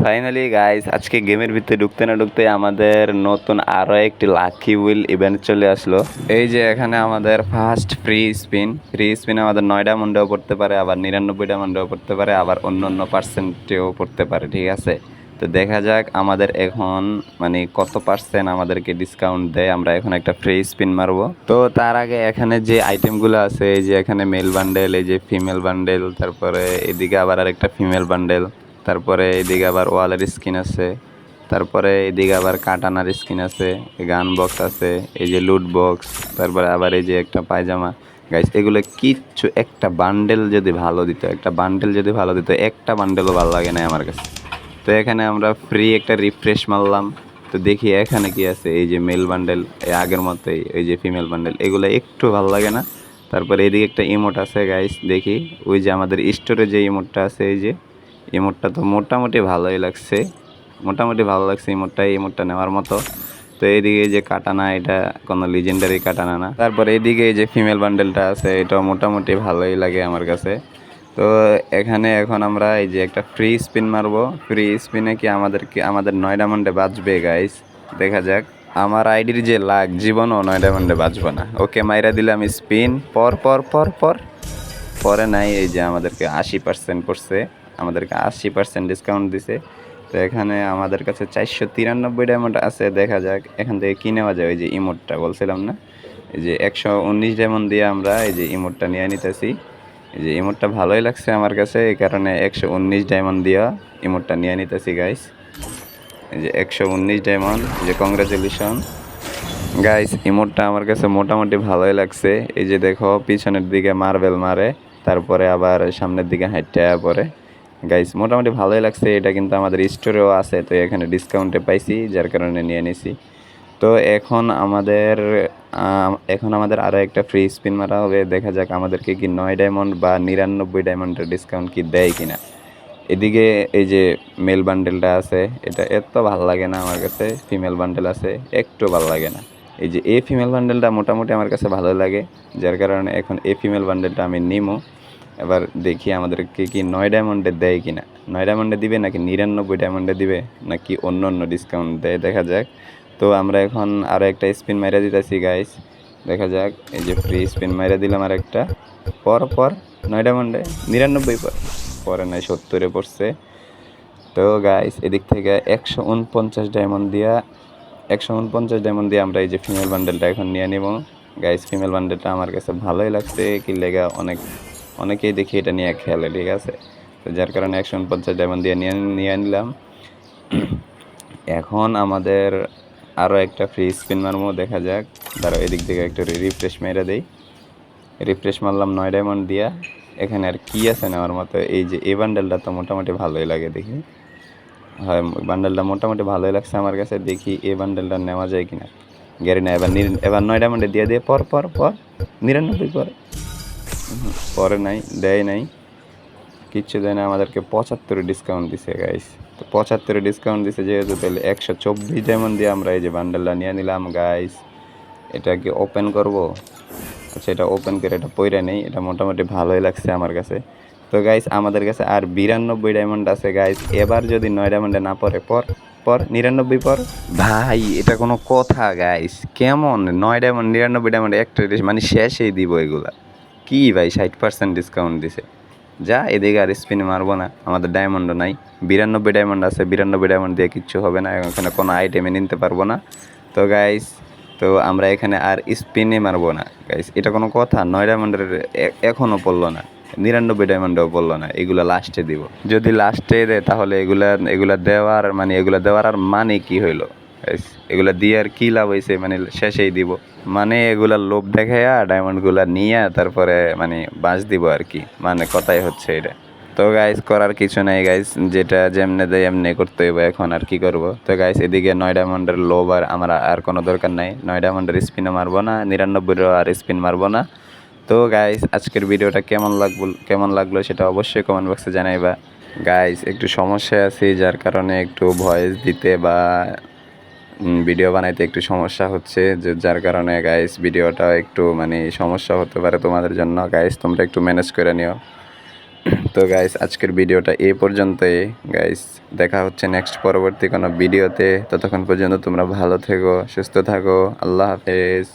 Finally guys আজকে গেমের ভিতরে ঢুকতে না ঢুকতে আমাদের নতুন আরো একটি লাকি উইল ইভেন্ট চলে আসলো। এই যে এখানে আমাদের ফার্স্ট ফ্রি স্পিন আমাদের 9 ডায়মন্ডেও পড়তে পারে, আবার 99 ডায়মন্ডেও পড়তে পারে, আবার অন্য অন্য পার্সেন্টেও পড়তে পারে। ঠিক আছে, তো দেখা যাক আমাদের এখন মানে কত পার্সেন্ট আমাদেরকে ডিসকাউন্ট দেয়। আমরা এখন একটা ফ্রি স্পিন মারবো। তো তার আগে এখানে যে আইটেমগুলো আছে, এই যে এখানে মেল বান্ডেল, এই যে ফিমেল বান্ডেল, তারপরে এদিকে আবার আরেকটা ফিমেল বান্ডেল, তারপরে এদিকে আবার ওয়ালের স্কিন আছে, তারপরে এদিকে আবার কাটানার স্কিন আছে, গান বক্স আছে, এই যে লুট বক্স, তারপরে আবার এই যে একটা পায়জামা। গাইস এগুলো কিচ্ছু একটা বান্ডেল যদি ভালো দিত, একটা বান্ডেলও ভালো লাগে না আমার কাছে। তো এখানে আমরা ফ্রি একটা রিফ্রেশ মারলাম। তো দেখি এখানে কি আছে, এই যে মেল বান্ডেল এই আগের মতোই, এই যে ফিমেল বান্ডেল, এগুলো একটু ভালো লাগে না। তারপরে এদিকে একটা ইমোট আছে গাইস, দেখি ওই যে আমাদের স্টোরে যে ইমোটটা আছে, এই যে ইমোটটা তো মোটামুটি ভালোই লাগছে, ইমোটটা নেওয়ার মতো। তো এইদিকে যে কাটানা, এটা কোনো লিজেন্ডারি কাটানা না। তারপরে এইদিকে এই যে ফিমেল বান্ডেলটা আছে, এটা মোটামুটি ভালোই লাগে আমার কাছে। তো এখানে এখন আমরা এই যে একটা ফ্রি স্পিন মারবো। ফ্রি স্পিনে কি আমাদের 9 ডায়মন্ডে বাঁচবে গাইস? দেখা যাক। আমার আইডির যে লাগ, জীবনও 9 ডায়মন্ডে বাঁচবো না। ওকে, মাইরা দিলাম স্পিন, পর পর পর পর পরে নাই। এই যে আমাদেরকে 80% পড়ছে, আমাদেরকে 80% ডিসকাউন্ট দিছে। তো এখানে আমাদের কাছে 493 ডায়মন্ড আছে। দেখা যাক এখান থেকে কি নেওয়া যায়। ওই যে ইমোটটা বলছিলাম না, এই যে 119 ডায়মন্ড দিয়ে আমরা এই যে ইমোটটা নিয়ে নিতেছি। এই যে ইমোটটা ভালোই লাগছে আমার কাছে, এই কারণে 119 ডায়মন্ড দিয়ে ইমোটটা নিয়ে নিতেছি গাইস। এই যে 119 ডায়মন্ড, যে কংগ্রাচুলেশন গাইস। ইমোটটা আমার কাছে মোটামুটি ভালোই লাগছে। এই যে দেখো পিছনের দিকে মার্বেল মারে, তারপরে আবার সামনের দিকে হাইটটা পরে। গাইস মোটামুটি ভালোই লাগছে। এটা কিন্তু আমাদের স্টোরেও আছে, তো এখানে ডিসকাউন্টে পাইছি, যার কারণে নিয়ে নিছি। তো এখন আমাদের আরও একটা ফ্রি স্পিন মারা হবে। দেখা যাক আমাদেরকে কি 9 ডায়মন্ড বা 99 ডায়মন্ডের ডিসকাউন্ট কি দেয় কিনা। এদিকে এই যে মেল বান্ডেলটা আছে, এটা এত ভালো লাগে না আমার কাছে। ফিমেল বান্ডেল আছে, একটু ভালো লাগে না। এই যে এই ফিমেল বান্ডেলটা মোটামুটি আমার কাছে ভালো লাগে, যার কারণে এখন এই ফিমেল বান্ডেলটা আমি নিমো। এবার দেখি আমাদেরকে কি 9 ডায়মন্ডে দেয় কিনা। 9 ডায়মন্ডে দিবে নাকি 99 ডায়মন্ডে দিবে, নাকি অন্য অন্য ডিসকাউন্ট দেয়, দেখা যাক। তো আমরা এখন আরও একটা স্পিন মাইরা দিতেছি গাইস, দেখা যাক। এই যে ফ্রি স্পিন মাইরা দিলাম আর একটা, পর পর 9 ডায়মন্ডে 99 পরে নাই 70-এ পড়ছে। তো গাইস এদিক থেকে 149 ডায়মন্ড দিয়ে আমরা এই যে ফিমেল বান্ডেলটা এখন নিয়ে নিব গাইস। ফিমেল বান্ডেলটা আমার কাছে ভালোই লাগছে, কি লেগা অনেকেই দেখি এটা নিয়ে খেলে। ঠিক আছে, তো যার কারণে 149 ডায়মন্ড দিয়ে নিয়ে নিলাম। এখন আমাদের আরও একটা ফ্রি স্পিন মারবো, দেখা যাক। ধরো এদিক থেকে একটু রিফ্রেশ মেরে দেই। রিফ্রেশ মারলাম 9 ডায়মন্ড দিয়া। এখানে আর কি আছে নেওয়ার মতো? এই যে এই বান্ডেলটা তো মোটামুটি ভালোই লাগে, দেখি। হয়, বান্ডেলটা মোটামুটি ভালোই লাগছে আমার কাছে। দেখি এই বান্ডেলটা নেওয়া যায় কিনা, গ্যারি না। এবার 9 ডায়মন্ডে দিয়ে পর পর পর 99 পরে নাই, দেয় নাই, কিচ্ছু দেয় না। আমাদেরকে 75 ডিসকাউন্ট দিছে গাইস। তো 75 ডিসকাউন্ট দিছে যেহেতু, তাহলে 124 ডায়মন্ড দিয়ে আমরা এই যে বান্ডেলটা নিয়ে নিলাম গাইস। এটা কি ওপেন করব? আচ্ছা, এটা ওপেন করে এটা পইরা নেই। এটা মোটামুটি ভালোই লাগছে আমার কাছে। তো গাইস আমাদের কাছে আর 92 ডায়মন্ড আছে গাইস। এবার যদি 9 ডায়মন্ডে না পড়ে, পর পর 99 পর। ভাই এটা কোনো কথা গাইস? কেমন 9 ডায়মন্ড 99 ডায়মন্ড একটা মানে শেষেই দিব এগুলা? কি ভাই 60% ডিসকাউন্ট দিছে? যা, এদিকে আর স্পিনে মারবো না, আমাদের ডায়মন্ডও নাই। 92 ডায়মন্ড আছে, 92 ডায়মন্ড দিয়ে কিচ্ছু হবে না, এখানে কোনো আইটেমে নিতে পারবো না। তো গাইস, তো আমরা এখানে আর স্পিনে মারবো না গাইস। এটা কোনো কথা? 9 ডায়মন্ডের এখনও পড়লো না, 99 ডায়মন্ডেও পড়লো না। এগুলো লাস্টে দিব। যদি লাস্টে দেয় তাহলে এগুলা দেওয়ার আর মানে কি হইলো গাইস? এগুলা দিয়ে আর কি লাভ হয়েছে? মানে শেষেই দিব, মানে এগুলা লোভ দেখাইয়া ডায়মন্ডগুলা নিয়ে তারপরে মানে বাঁচ দিব আর কি, মানে কথাই হচ্ছে এটা। তো গাইস করার কিছু নাই গাইস, যেটা যেমনে দেয় এমনি করতে হইব এখন, আর কি করব। তো গাইস এদিকে 9 ডায়মন্ডের লোভ আর কোনো দরকার নাই। 9 ডায়মন্ডের স্পিনও মারবো না, 99 আর স্পিন মারবো না। তো গাইস আজকের ভিডিওটা কেমন লাগলো সেটা অবশ্যই কমেন্ট বক্সে জানাইবা গাইস। একটু সমস্যায় আছি, যার কারণে একটু ভয়েস দিতে বা ভিডিও বানাইতে একটু সমস্যা হচ্ছে, যার কারণে গাইস ভিডিওটা একটু মানে সমস্যা হতে পারে তোমাদের জন্য গাইস, তোমরা একটু ম্যানেজ করে নিও। তো গাইস আজকের ভিডিওটা এই পর্যন্তই গাইস, দেখা হচ্ছে নেক্সট পরবর্তী কোনো ভিডিওতে। ততক্ষণ পর্যন্ত তোমরা ভালো থেকো, সুস্থ থাকো, আল্লাহ হাফেজ।